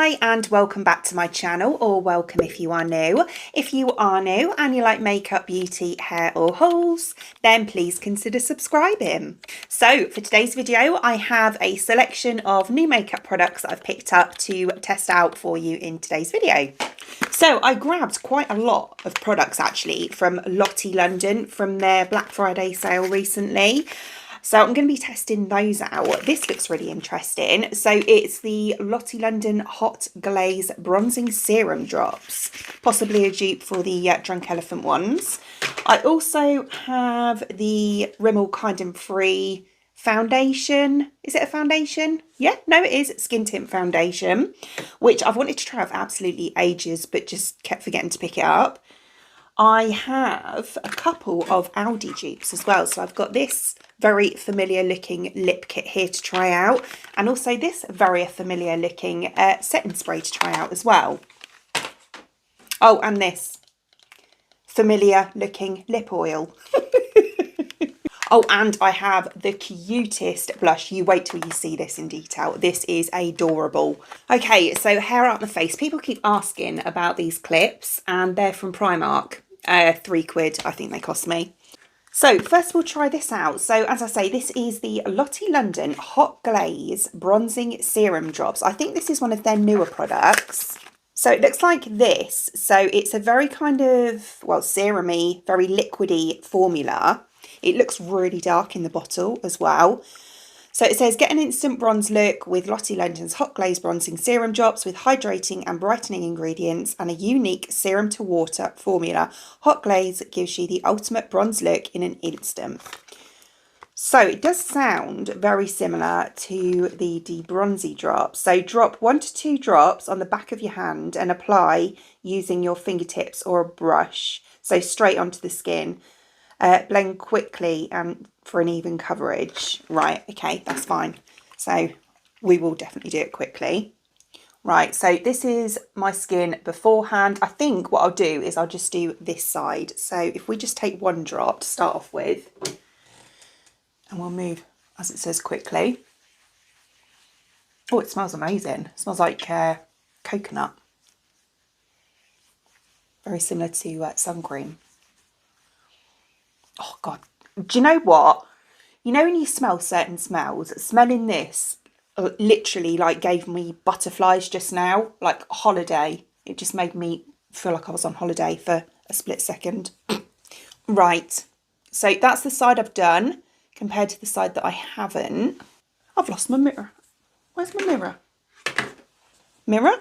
Hi and welcome back to my channel, or welcome if you are new. If you are new and you like makeup, beauty, hair or hauls, then please consider subscribing. So for today's video I have a selection of new makeup products that I've picked up to test out for you in today's video. So I grabbed quite a lot of products actually from Lottie London from their Black Friday sale recently. So I'm going to be testing those out. This looks really interesting. So it's the Lottie London Hot Glaze Bronzing Serum Drops. Possibly a dupe for the Drunk Elephant ones. I also have the Rimmel Kind and Free foundation. Is it a foundation? Yeah, no it is. Skin tint foundation. Which I've wanted to try for absolutely ages but just kept forgetting to pick it up. I have a couple of Aldi dupes as well. So I've got this very familiar looking lip kit here to try out, and also this very familiar looking setting spray to try out as well. Oh, and this familiar looking lip oil. Oh, and I have the cutest blush. You wait till you see this in detail. This is adorable. Okay, so hair out the face. People keep asking about these clips and they're from Primark. £3 I think they cost me. So first we'll try this out. So as I say, this is the Lottie London Hot Glaze Bronzing Serum Drops. I think this is one of their newer products. So it looks like this. So it's a very kind of, well, serum-y, very liquidy formula. It looks really dark in the bottle as well. So it says, get an instant bronze look with Lottie London's Hot Glaze Bronzing Serum Drops with hydrating and brightening ingredients and a unique serum to water formula. Hot Glaze gives you the ultimate bronze look in an instant. So it does sound very similar to the debronzy drops. So drop 1 to 2 drops on the back of your hand and apply using your fingertips or a brush. So straight onto the skin. Blend quickly and for an even coverage. Right, okay, that's fine. So we will definitely do it quickly. Right, so this is my skin beforehand. I think what I'll do is I'll just do this side. So if we just take 1 drop to start off with, and we'll move, as it says, quickly. Oh, it smells amazing. It smells like coconut. Very similar to sun cream. Oh God, do you know what? You know when you smell certain smells, smelling this literally like gave me butterflies just now, like holiday. It just made me feel like I was on holiday for a split second. Right, so that's the side I've done compared to the side that I haven't. I've lost my mirror. Where's my mirror? Mirror?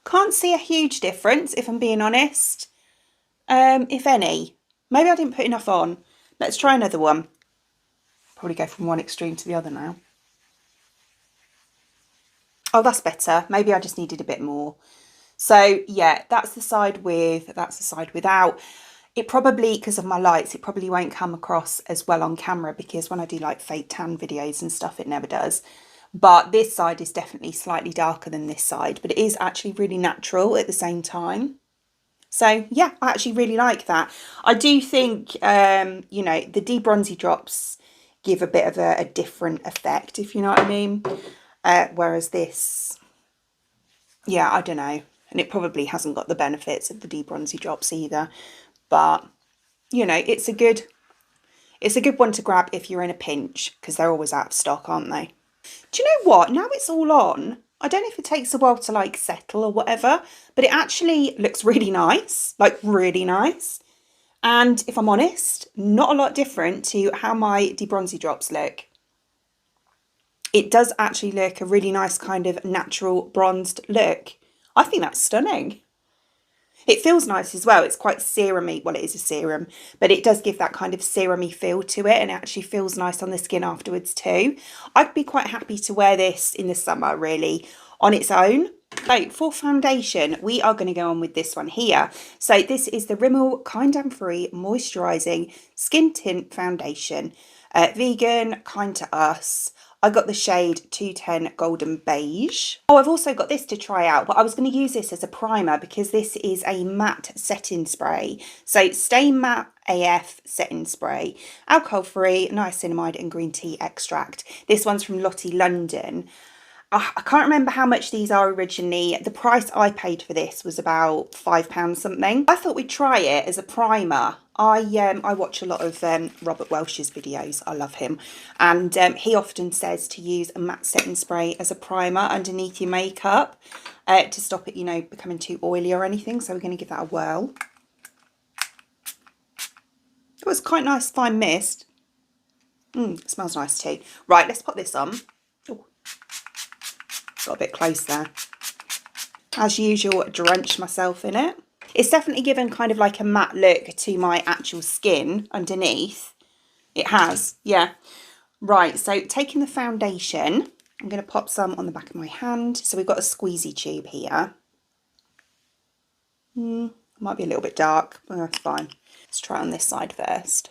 Can't see a huge difference if I'm being honest, if any. Maybe I didn't put enough on. Let's try another one. Probably go from one extreme to the other now. Oh, that's better. Maybe I just needed a bit more. So yeah, that's the side with, that's the side without. It probably, because of my lights, it probably won't come across as well on camera because when I do like fake tan videos and stuff, it never does. But this side is definitely slightly darker than this side, but it is actually really natural at the same time. So yeah, I actually really like that. I do think, you know, the debronzy drops give a bit of a different effect, if you know what I mean. Whereas this, yeah, I don't know. And it probably hasn't got the benefits of the debronzy drops either. But, you know, it's a good one to grab if you're in a pinch because they're always out of stock, aren't they? Do you know what? Now it's all on. I don't know if it takes a while to like settle or whatever, but it actually looks really nice, like really nice. And if I'm honest, not a lot different to how my debronzy drops look. It does actually look a really nice kind of natural bronzed look. I think that's stunning. It feels nice as well. It's quite serum-y. Well, it is a serum, but it does give that kind of serum-y feel to it, and it actually feels nice on the skin afterwards too. I'd be quite happy to wear this in the summer, really, on its own. So for foundation, we are going to go on with this one here. So this is the Rimmel Kind and Free Moisturising Skin Tint Foundation. Vegan, kind to us. I got the shade 210 Golden Beige. Oh, I've also got this to try out, but I was going to use this as a primer because this is a matte setting spray. So Stay Matte AF setting spray. Alcohol free, niacinamide and green tea extract. This one's from Lottie London. I can't remember how much these are originally. The price I paid for this was about £5 something. I thought we'd try it as a primer. I watch a lot of Robert Welsh's videos. I love him. And he often says to use a matte setting spray as a primer underneath your makeup to stop it, you know, becoming too oily or anything. So we're going to give that a whirl. It was quite nice fine mist. It smells nice too. Right, let's put this on. Ooh. Got a bit close there. As usual, drench myself in it. It's definitely given kind of like a matte look to my actual skin underneath. It has, yeah. Right, so taking the foundation, I'm going to pop some on the back of my hand. So we've got a squeezy tube here. Might be a little bit dark, but that's fine. Let's try on this side first.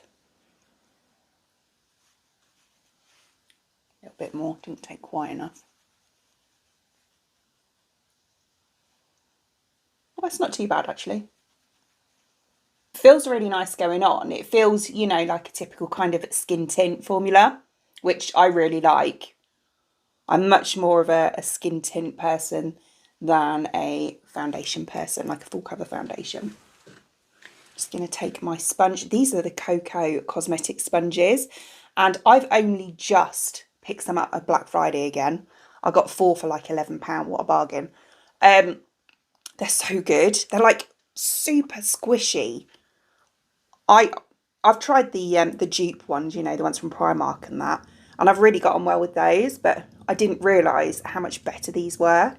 A little bit more, didn't take quite enough. Oh, that's not too bad actually. Feels really nice going on. It feels, you know, like a typical kind of skin tint formula, which I really like. I'm much more of a skin tint person than a foundation person, like a full cover foundation. Just going to take my sponge. These are the Cocoa Cosmetic sponges, and I've only just picked them up at Black Friday again. I got 4 for like £11. What a bargain. They're so good. They're like super squishy. I've tried the dupe ones, you know, the ones from Primark and that, and I've really got on well with those, but I didn't realise how much better these were.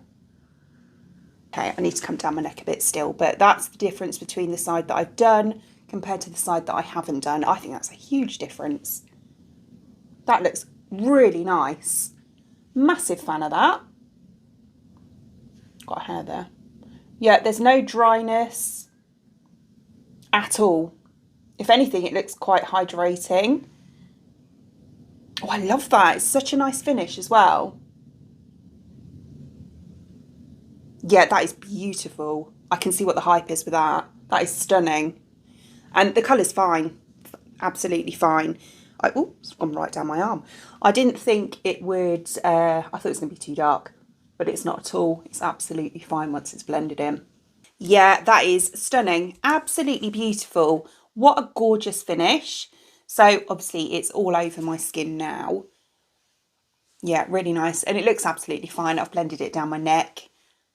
Okay, I need to come down my neck a bit still, but that's the difference between the side that I've done compared to the side that I haven't done. I think that's a huge difference. That looks really nice. Massive fan of that. Got hair there. Yeah, there's no dryness at all. If anything, it looks quite hydrating. Oh, I love that. It's such a nice finish as well. Yeah, that is beautiful. I can see what the hype is with that. That is stunning. And the colour's fine. Absolutely fine. Oh, it's gone right down my arm. I didn't think it would... I thought it was going to be too dark. But it's not at all. It's absolutely fine once it's blended in. Yeah, that is stunning. Absolutely beautiful. What a gorgeous finish. So obviously it's all over my skin now. Yeah, really nice. And it looks absolutely fine. I've blended it down my neck.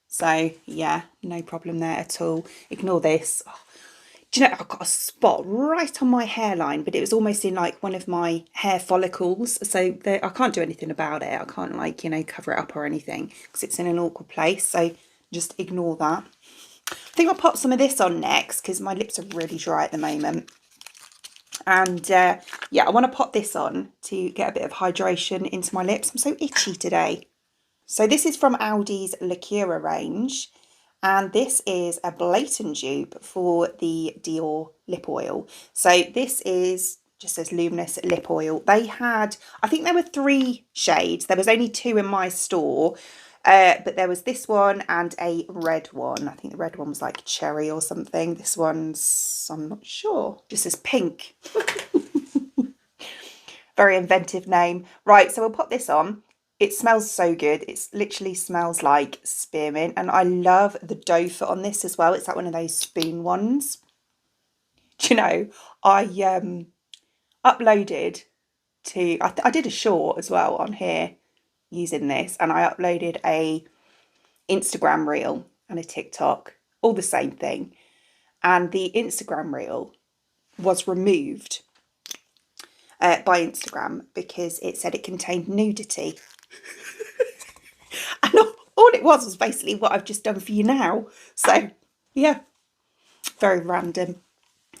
So yeah, no problem there at all. Ignore this. Oh, do you know, I've got a spot right on my hairline, but it was almost in like one of my hair follicles. So I can't do anything about it. I can't like, you know, cover it up or anything because it's in an awkward place. So just ignore that. I think I'll pop some of this on next because my lips are really dry at the moment. And yeah, I want to pop this on to get a bit of hydration into my lips. I'm so itchy today. So this is from Aldi's Lacura range. And this is a blatant dupe for the Dior lip oil. So this is just says luminous lip oil. They had, I think there were 3 shades. There was only 2 in my store. But there was this one and a red one. I think the red one was like cherry or something. This one's, I'm not sure. Just says pink. Very inventive name. Right, so we'll pop this on. It smells so good. It literally smells like spearmint. And I love the doe foot on this as well. It's like one of those spoon ones. Do you know, I uploaded to, I did a short as well on here using this. And I uploaded a Instagram reel and a TikTok. All the same thing. And the Instagram reel was removed by Instagram because it said it contained nudity. And all it was basically what I've just done for you now. So yeah, very random.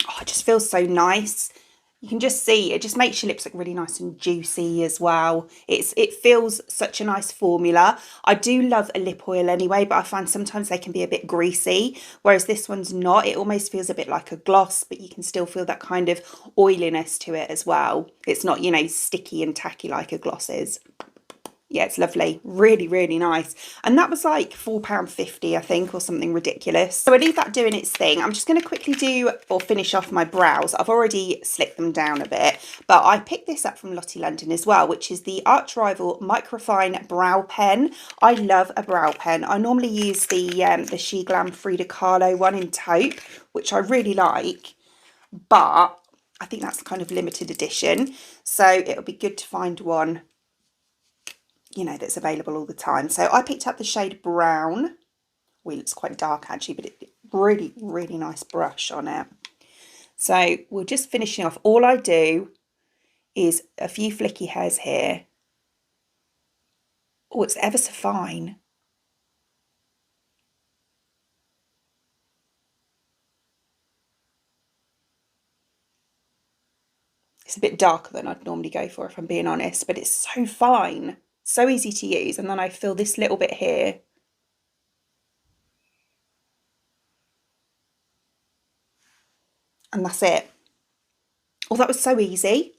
Oh, it just feels so nice. You can just see it just makes your lips look really nice and juicy as well. It feels such a nice formula. I do love a lip oil anyway, but I find sometimes they can be a bit greasy, whereas this one's not. It almost feels a bit like a gloss, but you can still feel that kind of oiliness to it as well. It's not, you know, sticky and tacky like a gloss is. Yeah, it's lovely. Really, really nice. And that was like £4.50, I think, or something ridiculous. So I leave that doing its thing. I'm just going to quickly do or finish off my brows. I've already slicked them down a bit, but I picked this up from Lottie London as well, which is the Arch Rival Microfine Brow Pen. I love a brow pen. I normally use the She Glam Frida Kahlo one in taupe, which I really like, but I think that's kind of limited edition. So it'll be good to find one, you know, that's available all the time. So I picked up the shade Brown. Well, it's quite dark actually, but it really, really nice brush on it. So we're just finishing off. All I do is a few flicky hairs here. Oh, it's ever so fine. It's a bit darker than I'd normally go for, if I'm being honest, but it's so fine, so easy to use. And then I fill this little bit here. And that's it. Oh, that was so easy.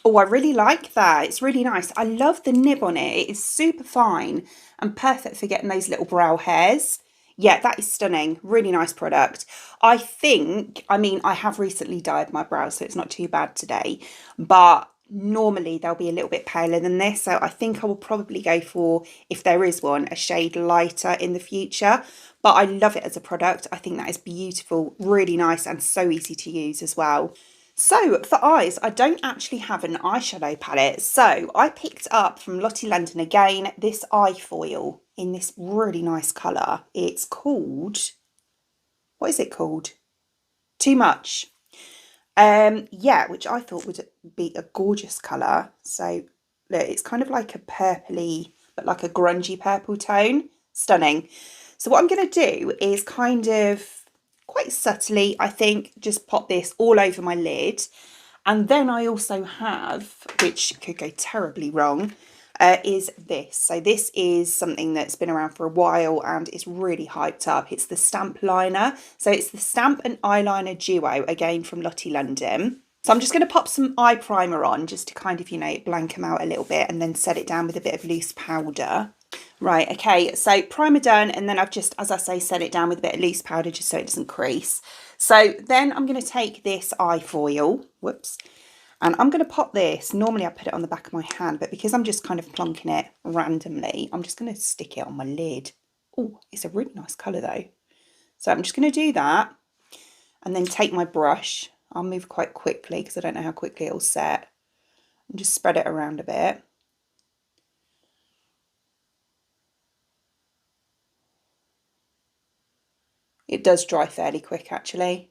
Oh, I really like that. It's really nice. I love the nib on it. It is super fine and perfect for getting those little brow hairs. Yeah, that is stunning. Really nice product. I think, I mean, I have recently dyed my brows, so it's not too bad today, but normally they'll be a little bit paler than this. So I think I will probably go for, if there is one, a shade lighter in the future. But I love it as a product. I think that is beautiful, really nice, and so easy to use as well. So for eyes, I don't actually have an eyeshadow palette. So I picked up from Lottie London again this eye foil in this really nice colour. It's called, what is it called? Too Much. Yeah, which I thought would be a gorgeous colour. So look, it's kind of like a purpley, but like a grungy purple tone. Stunning. So what I'm going to do is kind of quite subtly, I think, just pop this all over my lid. And then I also have, which could go terribly wrong, is this. So this is something that's been around for a while and is really hyped up. It's the Stamp Liner. So it's the Stamp and Eyeliner Duo, again from Lottie London. So I'm just going to pop some eye primer on just to kind of, you know, blank them out a little bit and then set it down with a bit of loose powder. Right, okay, so primer done, and then I've just, as I say, set it down with a bit of loose powder just so it doesn't crease. So then I'm going to take this eye foil, whoops, and I'm going to pop this. Normally I put it on the back of my hand, but because I'm just kind of plonking it randomly, I'm just going to stick it on my lid. Oh, it's a really nice colour though. So I'm just going to do that and then take my brush. I'll move quite quickly because I don't know how quickly it'll set, and just spread it around a bit. It does dry fairly quick actually,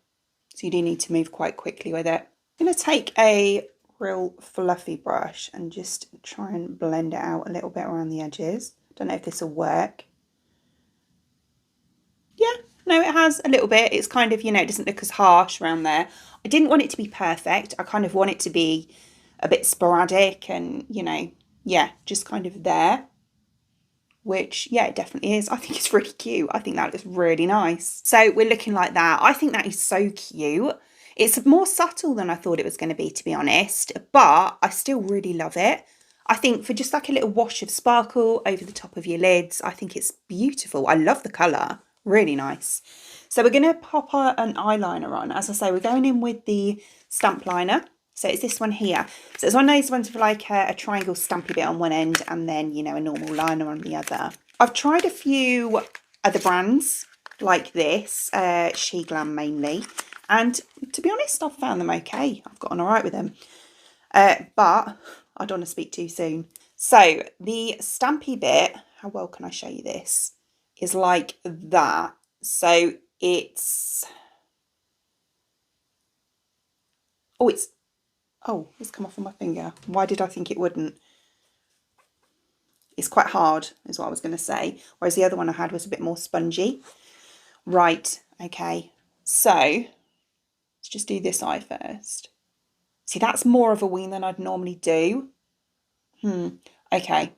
so you do need to move quite quickly with it. I'm going to take a real fluffy brush and just try and blend it out a little bit around the edges. Don't know if this will work. Yeah, no, it has a little bit. It's kind of, you know, it doesn't look as harsh around there. I didn't want it to be perfect. I kind of want it to be a bit sporadic and, you know, yeah, just kind of there. Which, yeah, it definitely is. I think it's really cute. I think that is really nice. So we're looking like that. I think that is so cute. It's more subtle than I thought it was going to be, to be honest, but I still really love it. I think for just like a little wash of sparkle over the top of your lids, I think it's beautiful. I love the colour. Really nice. So we're going to pop an eyeliner on. As I say, we're going in with the Stamp Liner. So it's this one here. So it's one of those ones with like a triangle stampy bit on one end and then, you know, a normal liner on the other. I've tried a few other brands like this, She Glam mainly. And to be honest, I've found them okay. I've gotten all right with them. But I don't want to speak too soon. So the stampy bit, how well can I show you this, is like that. So it's... Oh, it's come off on my finger. Why did I think it wouldn't? It's quite hard, is what I was going to say. Whereas the other one I had was a bit more spongy. Right, okay. So, let's just do this eye first. See, that's more of a wing than I'd normally do. Okay.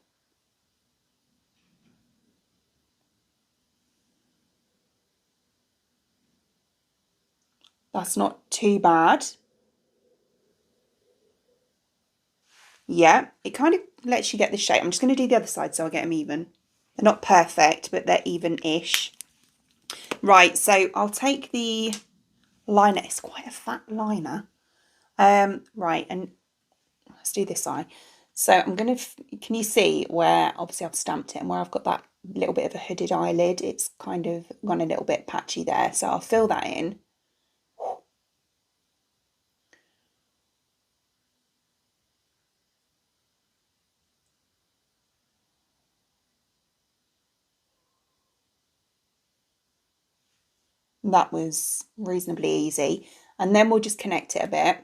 That's not too bad. Yeah, it kind of lets you get the shape. I'm just going to do the other side so I get them even. They're not perfect, but they're even-ish. Right, so I'll take the liner. It's quite a fat liner. Right, and let's do this eye. So I'm going to, can you see where obviously I've stamped it and where I've got that little bit of a hooded eyelid? It's kind of gone a little bit patchy there. So I'll fill that in. That was reasonably easy. And then we'll just connect it a bit.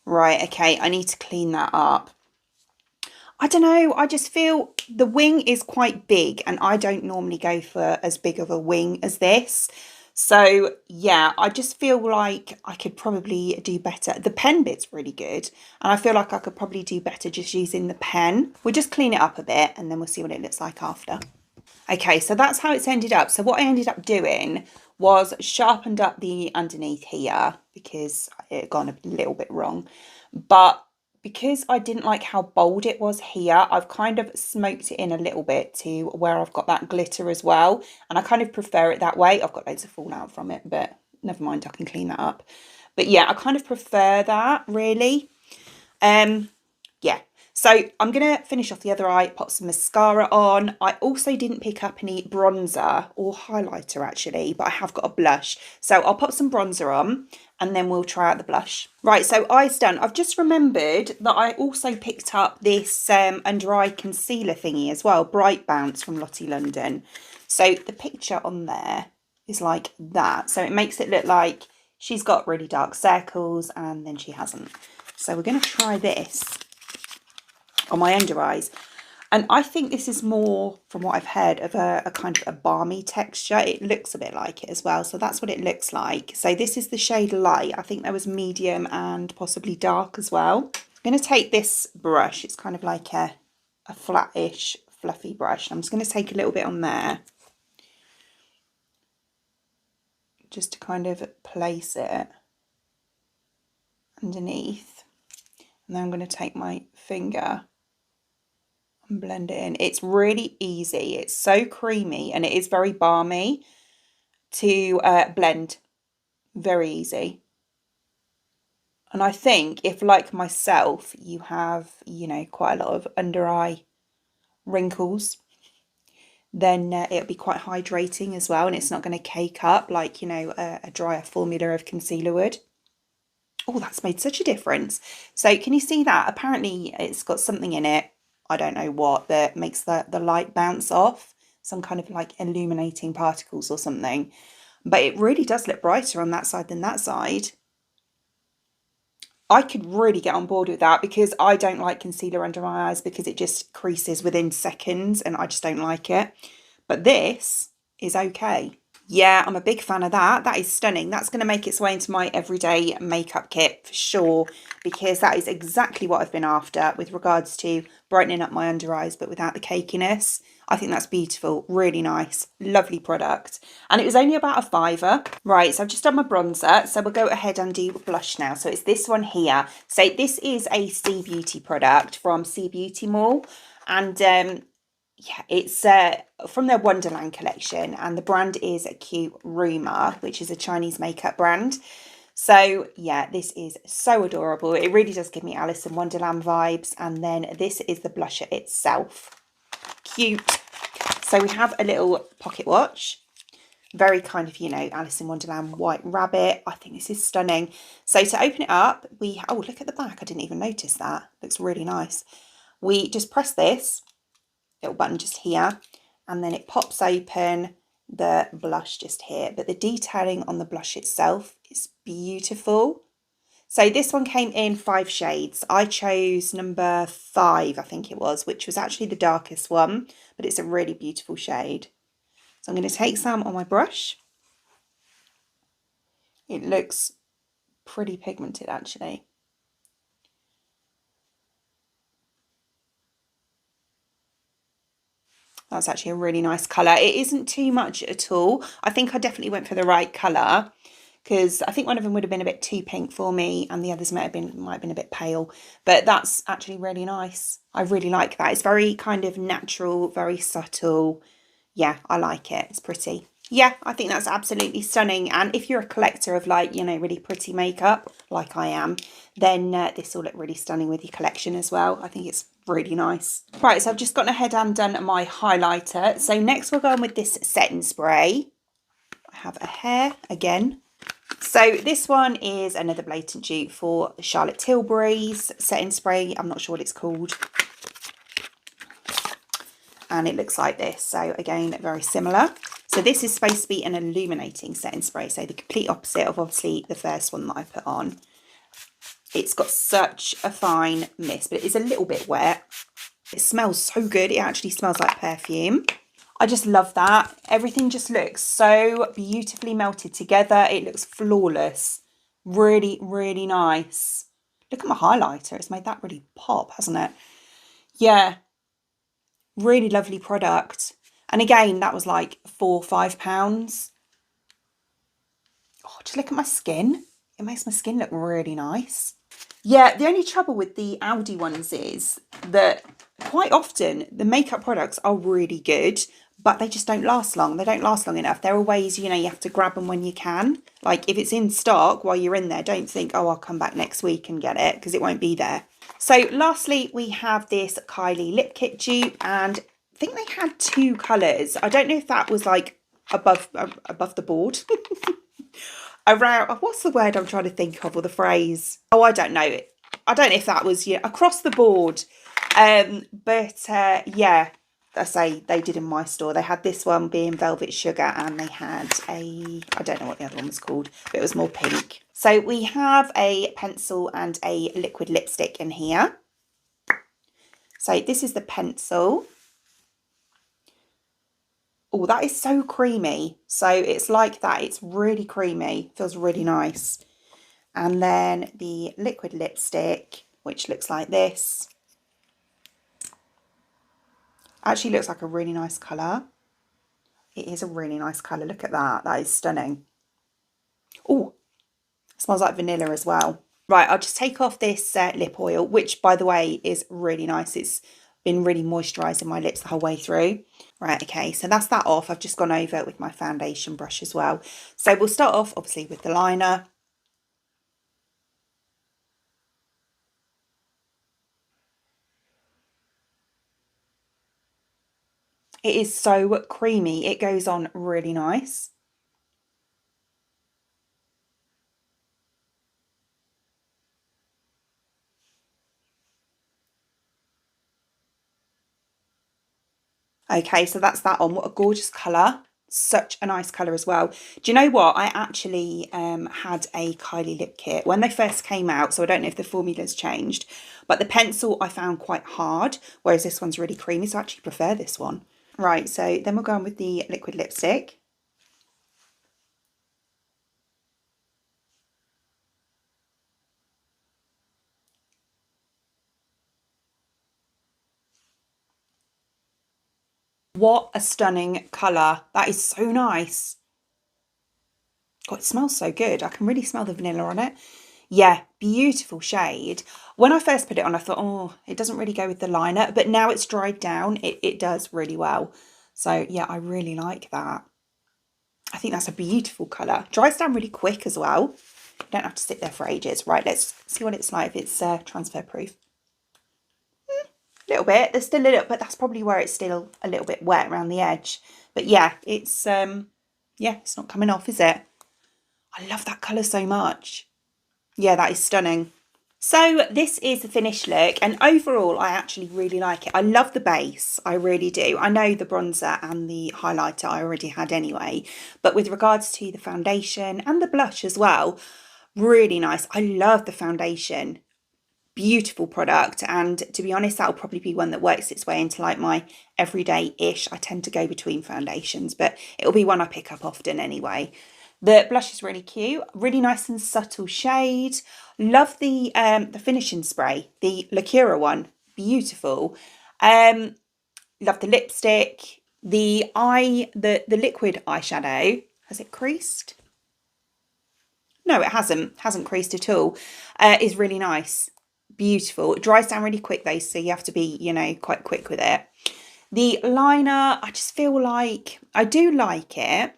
Right, okay, I need to clean that up. I don't know, I just feel the wing is quite big and I don't normally go for as big of a wing as this. So yeah, I just feel like I could probably do better. The pen bit's really good and I feel like I could probably do better just using the pen. We'll just clean it up a bit and then we'll see what it looks like after. Okay, so that's how it's ended up. So what I ended up doing was sharpened up the underneath here because it had gone a little bit wrong. But because I didn't like how bold it was here, I've kind of smoked it in a little bit to where I've got that glitter as well. And I kind of prefer it that way. I've got loads of fallout from it, but never mind, I can clean that up. But yeah, I kind of prefer that really. Yeah. So I'm going to finish off the other eye, pop some mascara on. I also didn't pick up any bronzer or highlighter actually, but I have got a blush. So I'll pop some bronzer on and then we'll try out the blush. Right, so eyes done. I've just remembered that I also picked up this under eye concealer thingy as well, Bright Bounce from Lottie London. So the picture on there is like that. So it makes it look like she's got really dark circles and then she hasn't. So we're going to try this on my under eyes, and I think this is more, from what I've heard, of a kind of a balmy texture. It looks a bit like it as well, so that's what it looks like. So this is the shade Light. I think there was medium and possibly dark as well. I'm going to take this brush. It's kind of like a flattish fluffy brush. I'm just going to take a little bit on there just to kind of place it underneath, and then I'm going to take my finger and blend it in. It's really easy. It's so creamy and it is very balmy to blend. Very easy. And I think if, like myself, you have, you know, quite a lot of under eye wrinkles, then it'll be quite hydrating as well, and it's not going to cake up like, you know, a drier formula of concealer would. Oh, that's made such a difference. So can you see that? Apparently it's got something in it, I don't know what, that makes the light bounce off. Some kind of like illuminating particles or something. But it really does look brighter on that side than that side. I could really get on board with that because I don't like concealer under my eyes because it just creases within seconds and I just don't like it. But this is okay. Yeah, I'm a big fan of that. That is stunning. That's going to make its way into my everyday makeup kit for sure, because that is exactly what I've been after with regards to brightening up my under eyes, but without the cakiness. I think that's beautiful. Really nice. Lovely product. And it was only about a £5. Right, so I've just done my bronzer. So we'll go ahead and do blush now. So it's this one here. So this is a cbeauty product from cbeauty Mall. And yeah, it's from their Wonderland collection, and the brand is a cute Rumour, which is a Chinese makeup brand. So yeah, this is so adorable. It really does give me Alice in Wonderland vibes. And then this is the blusher itself. Cute. So we have a little pocket watch. Very kind of, you know, Alice in Wonderland white rabbit. I think this is stunning. So to open it up, oh, look at the back. I didn't even notice that. Looks really nice. We just press this little button just here, and then it pops open the blush just here. But the detailing on the blush itself is beautiful. So this one came in 5 shades. I chose number 5, I think it was, which was actually the darkest one, but it's a really beautiful shade. So I'm going to take some on my brush. It looks pretty pigmented actually. That's actually a really nice colour. It isn't too much at all. I think I definitely went for the right colour, because I think one of them would have been a bit too pink for me and the others might have been a bit pale. But that's actually really nice. I really like that. It's very kind of natural, very subtle. Yeah, I like it. It's pretty. Yeah, I think that's absolutely stunning. And if you're a collector of, like, you know, really pretty makeup, like I am, then this will look really stunning with your collection as well. I think it's really nice. Right, so I've just gone ahead and done my highlighter. So next we'll go on with this setting spray. I have a hair again. So this one is another blatant dupe for Charlotte Tilbury's setting spray. I'm not sure what it's called. And it looks like this. So again, very similar. So this is supposed to be an illuminating setting spray. So the complete opposite of obviously the first one that I put on. It's got such a fine mist, but it is a little bit wet. It smells so good. It actually smells like perfume. I just love that. Everything just looks so beautifully melted together. It looks flawless. Really, really nice. Look at my highlighter. It's made that really pop, hasn't it? Yeah. Really lovely product. And again, that was like £4 or £5. Oh, just look at my skin. It makes my skin look really nice. Yeah, the only trouble with the Aldi ones is that quite often the makeup products are really good, but they just don't last long. They don't last long enough. There are ways, you know, you have to grab them when you can. Like if it's in stock while you're in there, don't think, oh, I'll come back next week and get it, because it won't be there. So lastly, we have this Kylie Lip Kit dupe, and I think they had two colours. I don't know if that was like above the board. Around, what's the word I'm trying to think of, or the phrase? Oh, I don't know. I don't know if that was, yeah, across the board. Yeah, I say they did in my store. They had this one being Velvet Sugar, and they had I don't know what the other one was called, but it was more pink. So we have a pencil and a liquid lipstick in here. So this is the pencil. Oh, that is so creamy. So it's like that. It's really creamy. Feels really nice. And then the liquid lipstick, which looks like this. Actually looks like a really nice colour. It is a really nice colour. Look at that. That is stunning. Oh, smells like vanilla as well. Right, I'll just take off this lip oil, which, by the way, is really nice. It's been really moisturising my lips the whole way through. Right, okay, so that's that off. I've just gone over it with my foundation brush as well. So we'll start off, obviously, with the liner. It is so creamy. It goes on really nice. Okay, so that's that on. What a gorgeous colour. Such a nice colour as well. Do you know what? I actually had a Kylie Lip Kit when they first came out, so I don't know if the formula's changed, but the pencil I found quite hard, whereas this one's really creamy, so I actually prefer this one. Right, so then we'll go on with the liquid lipstick. What a stunning colour. That is so nice. Oh, it smells so good. I can really smell the vanilla on it. Yeah, beautiful shade. When I first put it on, I thought, oh, it doesn't really go with the liner, but now it's dried down, it does really well. So yeah, I really like that. I think that's a beautiful colour. Dries down really quick as well. You don't have to sit there for ages. Right, let's see what it's like if it's transfer proof. A little bit. There's still a little, but that's probably where it's still a little bit wet around the edge. But yeah, it's yeah, it's not coming off, is it? I love that colour so much. Yeah, that is stunning. So this is the finished look, and overall I actually really like it. I love the base, I really do. I know the bronzer and the highlighter I already had anyway, but with regards to the foundation and the blush as well, really nice. I love the foundation. Beautiful product, and to be honest, that'll probably be one that works its way into like my everyday-ish. I tend to go between foundations, but it'll be one I pick up often anyway. The blush is really cute, really nice and subtle shade. Love the finishing spray, the Lacura one, beautiful. Love the lipstick, The liquid eyeshadow, has it creased? No, it hasn't creased at all. Is really nice, beautiful. It dries down really quick though, so you have to be, you know, quite quick with it. The liner, I just feel like I do like it,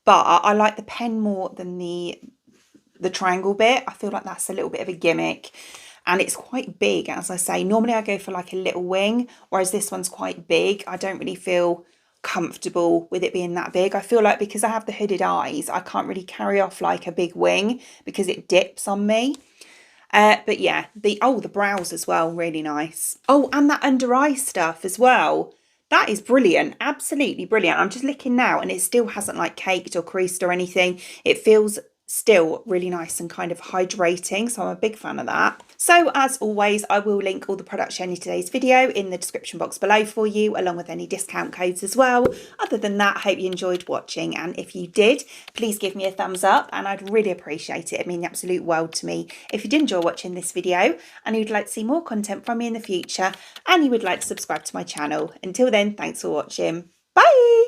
but I like the pen more than the triangle bit. I feel like that's a little bit of a gimmick, and it's quite big, as I say. Normally I go for like a little wing, whereas this one's quite big. I don't really feel comfortable with it being that big. I feel like because I have the hooded eyes, I can't really carry off like a big wing because it dips on me. But yeah, the brows as well, really nice. Oh, and that under eye stuff as well. That is brilliant, absolutely brilliant. I'm just looking now and it still hasn't like caked or creased or anything. It feels still really nice and kind of hydrating, so I'm a big fan of that. So as always, I will link all the products shown in today's video in the description box below for you, along with any discount codes as well. Other than that, I hope you enjoyed watching, and if you did, please give me a thumbs up and I'd really appreciate it. It means the absolute world to me. If you did enjoy watching this video and you'd like to see more content from me in the future and you would like to subscribe to my channel. Until then, thanks for watching. Bye!